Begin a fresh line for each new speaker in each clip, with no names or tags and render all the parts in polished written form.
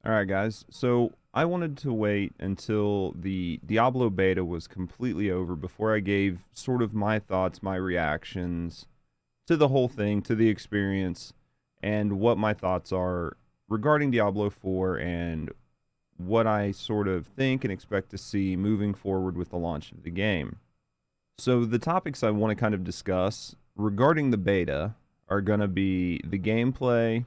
All right, guys. So I wanted to wait until the Diablo beta was completely over before I gave sort of my thoughts, my reactions to the whole thing, to the experience, and what my thoughts are regarding Diablo 4 and what I sort of think and expect to see moving forward with the launch of the game. So the topics I want to kind of discuss regarding the beta are going to be the gameplay,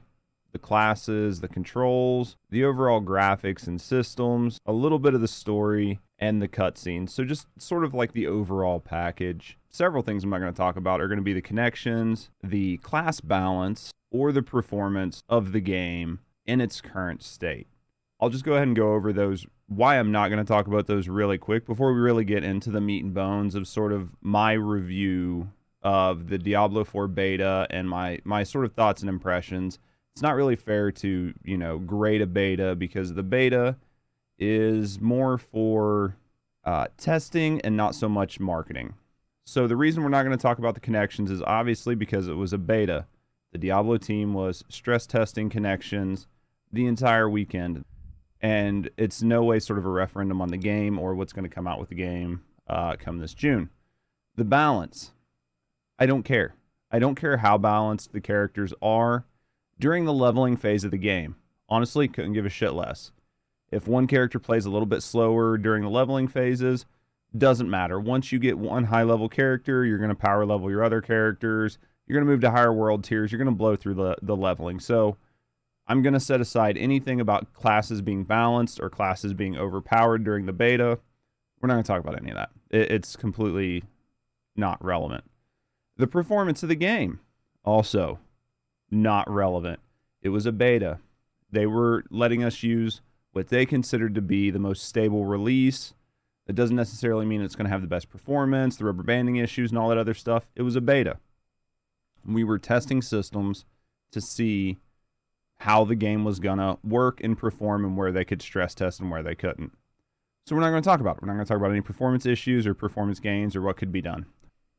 the classes, the controls, the overall graphics and systems, a little bit of the story, and the cutscenes. So just sort of like the overall package. Several things I'm not going to talk about are going to be the connections, the class balance, or the performance of the game in its current state. I'll just go ahead and go over those, why I'm not going to talk about those really quick before we really get into the meat and bones of sort of my review of the Diablo 4 beta and my sort of thoughts and impressions. It's not really fair to, grade a beta because the beta is more for testing and not so much marketing. So the reason we're not going to talk about the connections is obviously because it was a beta. The Diablo team was stress testing connections the entire weekend, and it's no way sort of a referendum on the game or what's going to come out with the game come this June. The balance, I don't care. I don't care how balanced the characters are during the leveling phase of the game. Honestly, couldn't give a shit less. If one character plays a little bit slower during the leveling phases, doesn't matter. Once you get one high level character, you're going to power level your other characters. You're going to move to higher world tiers. You're going to blow through the leveling. So I'm going to set aside anything about classes being balanced or classes being overpowered during the beta. We're not going to talk about any of that. It's completely not relevant. The performance of the game, also not relevant. It was a beta. They were letting us use what they considered to be the most stable release. That doesn't necessarily mean it's going to have the best performance, the rubber banding issues, and all that other stuff. It was a beta. We were testing systems to see how the game was going to work and perform and where they could stress test and where they couldn't. So we're not going to talk about it. We're not going to talk about any performance issues or performance gains or what could be done.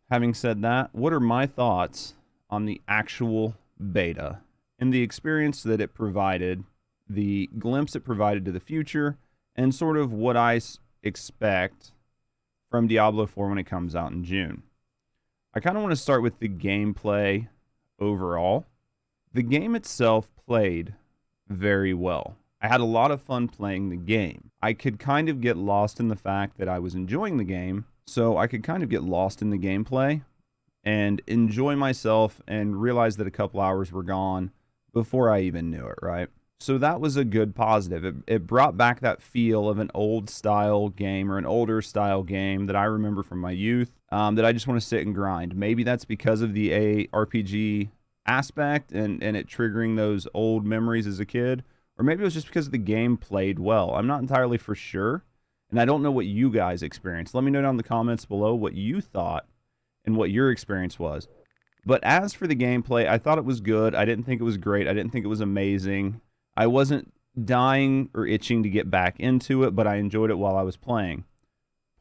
Having said that, what are my thoughts on the actual beta and the experience that it provided, the glimpse it provided to the future, and sort of what I expect from Diablo 4 when it comes out in June? I kind of want to start with the gameplay overall. The game itself played very well. I had a lot of fun playing the game. I could kind of get lost in the fact that I was enjoying the game, so I could kind of get lost in the gameplay and enjoy myself and realize that a couple hours were gone before I even knew it, right? So that was a good positive. It brought back that feel of an old style game or an older style game that I remember from my youth, that I just want to sit and grind. Maybe that's because of the RPG aspect and it triggering those old memories as a kid, or maybe it was just because the game played well. I'm not entirely for sure, and I don't know what you guys experienced. Let me know down in the comments below what you thought and what your experience was. But as for the gameplay, I thought it was good. I didn't think it was great. I didn't think it was amazing. I wasn't dying or itching to get back into it, but I enjoyed it while I was playing.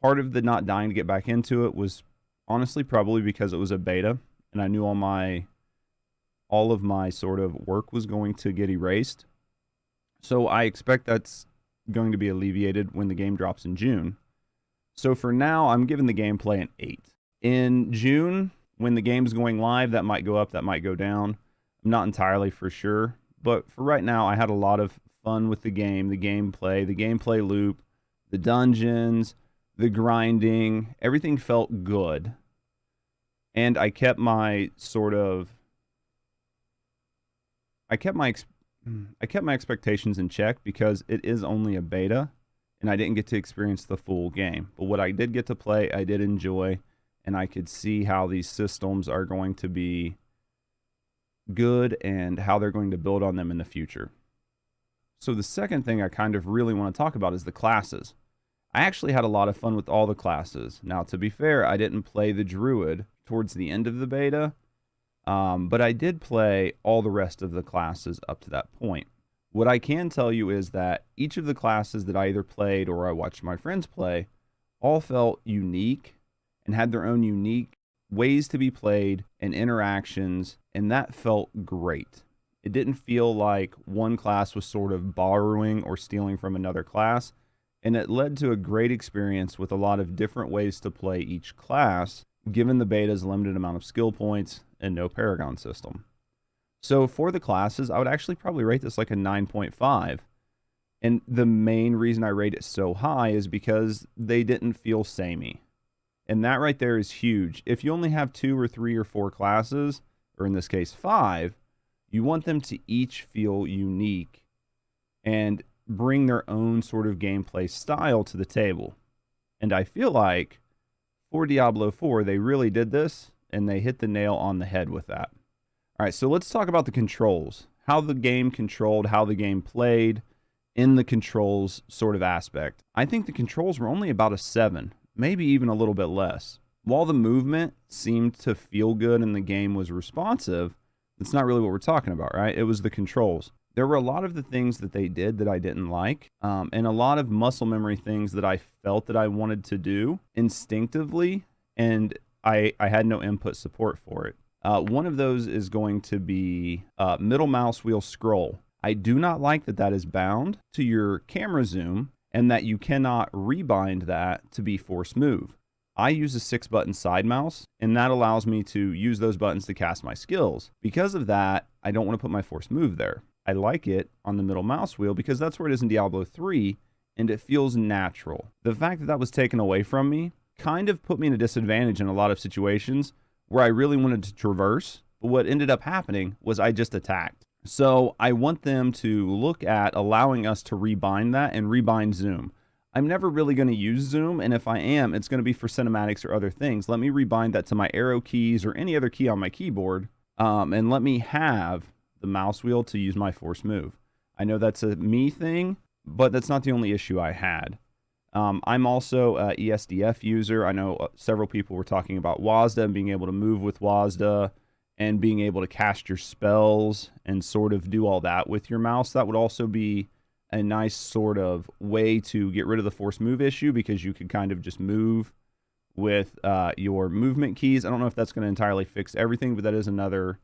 Part of the not dying to get back into it was honestly probably because it was a beta and I knew all of my sort of work was going to get erased. So I expect that's going to be alleviated when the game drops in June. So for now, I'm giving the gameplay an 8. In June, when the game's going live, that might go up, that might go down. I'm not entirely for sure. But for right now, I had a lot of fun with the game, the gameplay loop, the dungeons, the grinding. Everything felt good. And I kept my expectations in check because it is only a beta and I didn't get to experience the full game. But what I did get to play, I did enjoy, and I could see how these systems are going to be good and how they're going to build on them in the future. So the second thing I kind of really want to talk about is the classes. I actually had a lot of fun with all the classes. Now, to be fair, I didn't play the Druid towards the end of the beta, but I did play all the rest of the classes up to that point. What I can tell you is that each of the classes that I either played or I watched my friends play all felt unique and had their own unique ways to be played and interactions, and that felt great. It didn't feel like one class was sort of borrowing or stealing from another class, and it led to a great experience with a lot of different ways to play each class, given the beta's limited amount of skill points and no Paragon system. So for the classes, I would actually probably rate this like a 9.5. And the main reason I rate it so high is because they didn't feel samey. And that right there is huge. If you only have 2 or 3 or 4 classes, or in this case 5, you want them to each feel unique and bring their own sort of gameplay style to the table. And I feel like for Diablo 4, they really did this, and they hit the nail on the head with that. All right, so let's talk about the controls. How the game controlled, how the game played in the controls sort of aspect. I think the controls were only about a 7, maybe even a little bit less. While the movement seemed to feel good and the game was responsive, that's not really what we're talking about, right? It was the controls. There were a lot of the things that they did that I didn't like, and a lot of muscle memory things that I felt that I wanted to do instinctively, and I had no input support for it. One of those is going to be middle mouse wheel scroll. I do not like that that is bound to your camera zoom and that you cannot rebind that to be force move. I use a 6-button side mouse, and that allows me to use those buttons to cast my skills. Because of that, I don't want to put my force move there. I like it on the middle mouse wheel because that's where it is in Diablo 3, and it feels natural. The fact that that was taken away from me kind of put me in a disadvantage in a lot of situations where I really wanted to traverse, but what ended up happening was I just attacked. So I want them to look at allowing us to rebind that and rebind zoom. I'm never really going to use zoom, and if I am, it's going to be for cinematics or other things. Let me rebind that to my arrow keys or any other key on my keyboard, and let me have the mouse wheel to use my force move. I know that's a me thing, but that's not the only issue I had. I'm also a ESDF user. I know several people were talking about WASDA and being able to move with WASDA and being able to cast your spells and sort of do all that with your mouse. That would also be a nice sort of way to get rid of the force move issue because you could kind of just move with your movement keys. I don't know if that's going to entirely fix everything, but that is another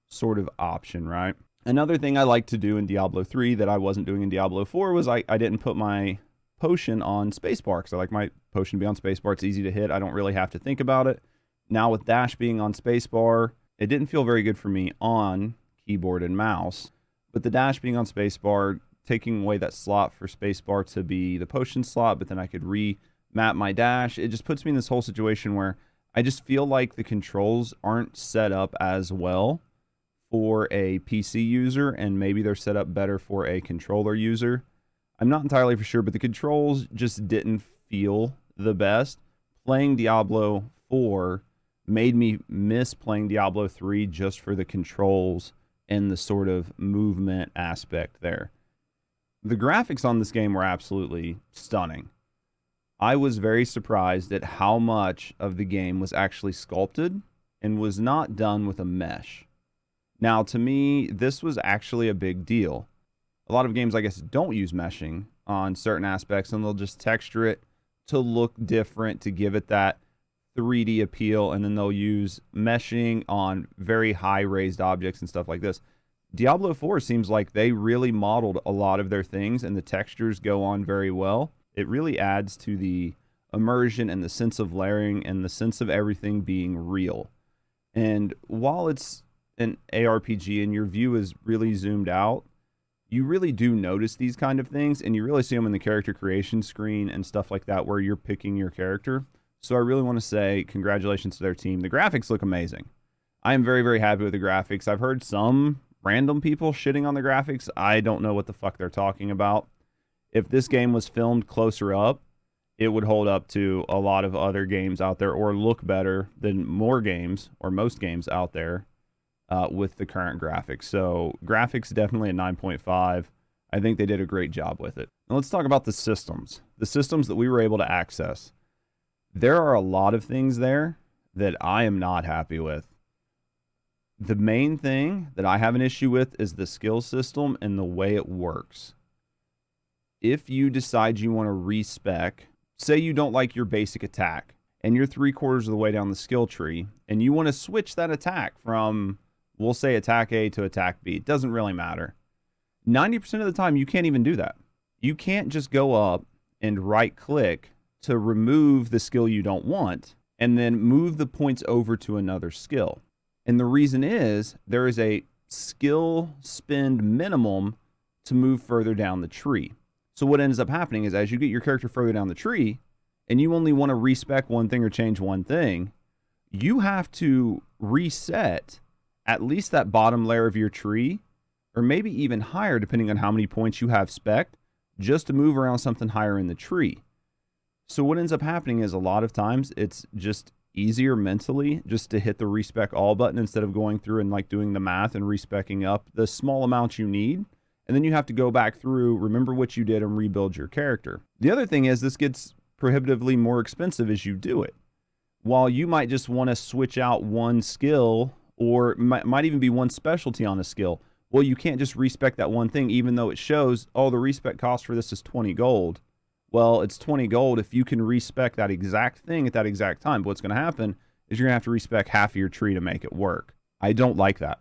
sort of option, right? Another thing I like to do in Diablo 3 that I wasn't doing in Diablo 4 was I didn't put my potion on spacebar because I like my potion to be on spacebar. It's easy to hit. I don't really have to think about it. Now with dash being on spacebar, it didn't feel very good for me on keyboard and mouse, but the dash being on spacebar, taking away that slot for spacebar to be the potion slot, but then I could remap my dash. It just puts me in this whole situation where I just feel like the controls aren't set up as well for a PC user, and maybe they're set up better for a controller user. I'm not entirely for sure, but the controls just didn't feel the best. Playing Diablo 4 made me miss playing Diablo 3 just for the controls and the sort of movement aspect there. The graphics on this game were absolutely stunning. I was very surprised at how much of the game was actually sculpted and was not done with a mesh. Now, to me, this was actually a big deal. A lot of games, I guess, don't use meshing on certain aspects, and they'll just texture it to look different, to give it that 3D appeal, and then they'll use meshing on very high raised objects and stuff like this. Diablo 4 seems like they really modeled a lot of their things, and the textures go on very well. It really adds to the immersion and the sense of layering and the sense of everything being real. And while it's an ARPG and your view is really zoomed out, you really do notice these kind of things, and you really see them in the character creation screen and stuff like that where you're picking your character. So I really want to say congratulations to their team. The graphics look amazing. I am very, very happy with the graphics. I've heard some random people shitting on the graphics. I don't know what the fuck they're talking about. If this game was filmed closer up, it would hold up to a lot of other games out there or look better than more games or most games out there with the current graphics. So graphics definitely a 9.5. I think they did a great job with it. Now let's talk about the systems. The systems that we were able to access. There are a lot of things there that I am not happy with. The main thing that I have an issue with is the skill system and the way it works. If you decide you want to respec, say you don't like your basic attack, and you're 3/4 of the way down the skill tree, and you want to switch that attack from we'll say attack A to attack B. It doesn't really matter. 90% of the time, you can't even do that. You can't just go up and right-click to remove the skill you don't want and then move the points over to another skill. And the reason is there is a skill spend minimum to move further down the tree. So what ends up happening is as you get your character further down the tree and you only want to respec one thing or change one thing, you have to reset at least that bottom layer of your tree, or maybe even higher depending on how many points you have spec'd, just to move around something higher in the tree. So what ends up happening is a lot of times it's just easier mentally just to hit the respec all button instead of going through and like doing the math and respecing up the small amount you need. And then you have to go back through, remember what you did, and rebuild your character. The other thing is this gets prohibitively more expensive as you do it. While you might just want to switch out one skill, or might even be one specialty on a skill, well, you can't just respec that one thing, even though it shows, oh, the respec cost for this is 20 gold. Well, it's 20 gold if you can respec that exact thing at that exact time. But what's going to happen is you're going to have to respec half of your tree to make it work. I don't like that.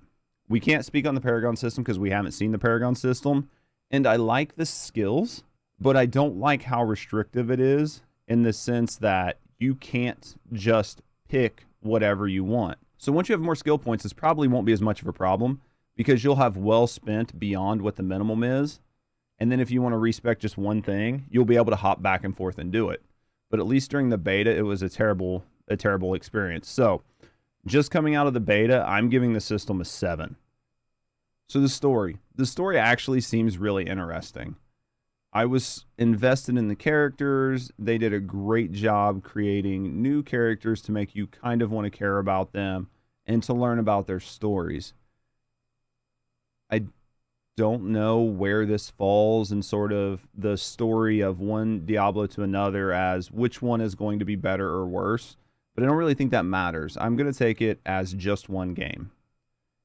We can't speak on the Paragon system because we haven't seen the Paragon system. And I like the skills, but I don't like how restrictive it is in the sense that you can't just pick whatever you want. So once you have more skill points, this probably won't be as much of a problem because you'll have well spent beyond what the minimum is. And then if you want to respec just one thing, you'll be able to hop back and forth and do it. But at least during the beta, it was a terrible experience. So just coming out of the beta, I'm giving the system a 7. So the story actually seems really interesting. I was invested in the characters. They did a great job creating new characters to make you kind of want to care about them and to learn about their stories. I don't know where this falls in sort of the story of one Diablo to another as which one is going to be better or worse, but I don't really think that matters. I'm going to take it as just one game.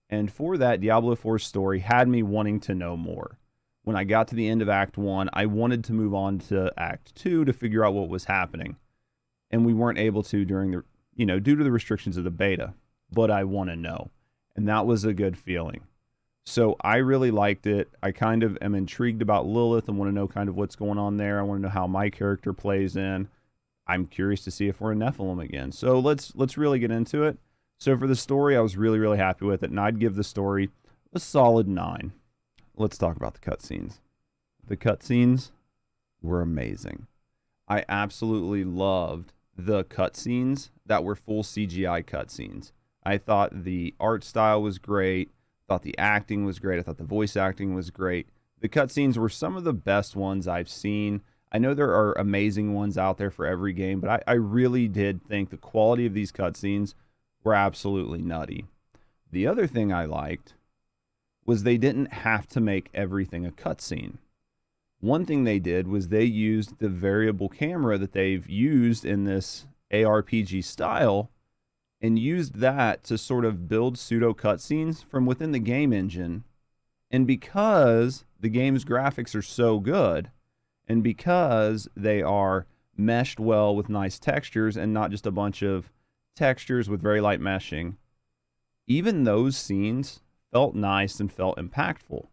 And for that, Diablo 4's story had me wanting to know more. When I got to the end of Act 1, I wanted to move on to Act 2 to figure out what was happening. And we weren't able to during the, due to the restrictions of the beta. But I want to know. And that was a good feeling. So I really liked it. I kind of am intrigued about Lilith and want to know kind of what's going on there. I want to know how my character plays in. I'm curious to see if we're a Nephilim again. So let's really get into it. So for the story, I was really, really happy with it, and I'd give the story a solid 9. Let's talk about the cutscenes. The cutscenes were amazing. I absolutely loved the cutscenes that were full CGI cutscenes. I thought the art style was great. I thought the acting was great. I thought the voice acting was great. The cutscenes were some of the best ones I've seen. I know there are amazing ones out there for every game, but I really did think the quality of these cutscenes were absolutely nutty. The other thing I liked was they didn't have to make everything a cutscene. One thing they did was they used the variable camera that they've used in this ARPG style and used that to sort of build pseudo cutscenes from within the game engine. And because the game's graphics are so good, and because they are meshed well with nice textures and not just a bunch of textures with very light meshing, even those scenes felt nice and felt impactful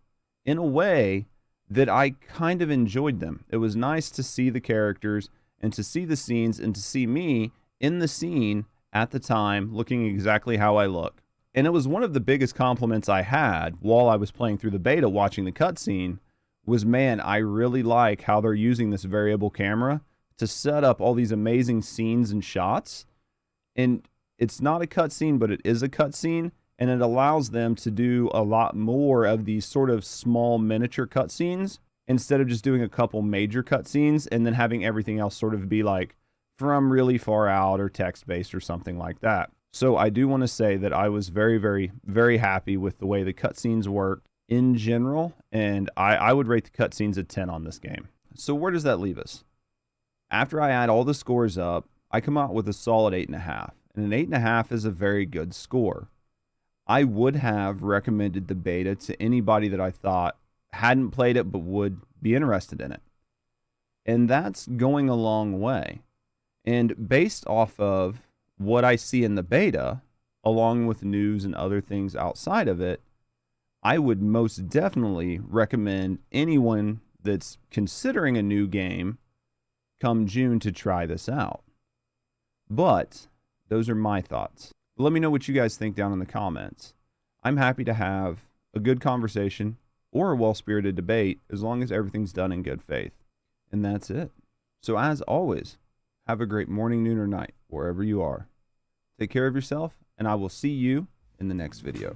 in a way that I kind of enjoyed them. It was nice to see the characters and to see the scenes and to see me in the scene at the time looking exactly how I look. And it was one of the biggest compliments I had while I was playing through the beta watching the cutscene was, man, I really like how they're using this variable camera to set up all these amazing scenes and shots. And it's not a cutscene, but it is a cutscene, and it allows them to do a lot more of these sort of small miniature cutscenes instead of just doing a couple major cutscenes and then having everything else sort of be like from really far out or text-based or something like that. So I do want to say that I was very, very, very happy with the way the cutscenes worked in general, and I would rate the cutscenes a 10 on this game. So where does that leave us? After I add all the scores up, I come out with a solid 8.5, and an 8.5 is a very good score. I would have recommended the beta to anybody that I thought hadn't played it but would be interested in it. And that's going a long way. And based off of what I see in the beta, along with news and other things outside of it, I would most definitely recommend anyone that's considering a new game come June to try this out. But those are my thoughts. Let me know what you guys think down in the comments. I'm happy to have a good conversation or a well-spirited debate as long as everything's done in good faith. And that's it. So as always, have a great morning, noon, or night, wherever you are. Take care of yourself, and I will see you in the next video.